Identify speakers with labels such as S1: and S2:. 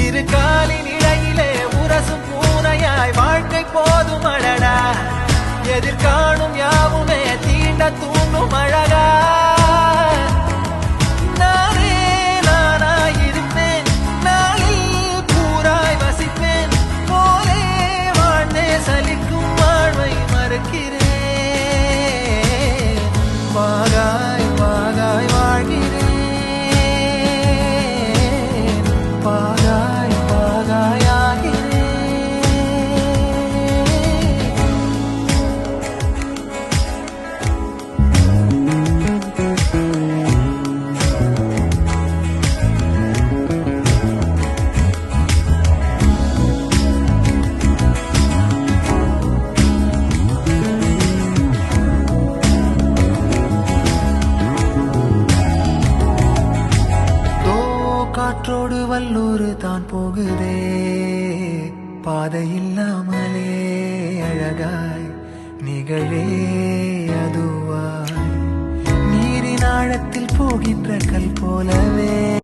S1: இரு காலின் இடையிலே உரசும் பூனையாய் வாழ்க்கை போதும் அழடா எதிர்காணும் யாவுமே தீண்ட தூண்டும் அழகா நானே நானாயிருப்பேன் நாளில் பூராய் வசிப்பேன் போலே வாழ்ந்தே சலிக்கும் வாழ்வை மறுக்கிறேன் வாகாய் வாகாய் வாழ்கிறேன் வாகாய் வாகாய் ஆகிறேன் காற்றோடு வல்லூர் தான் போகுதே பாதை இல்லாமலே அழகாய் நிகழே அதுவாய் நீரின் ஆழத்தில் போகின்ற கல் போலவே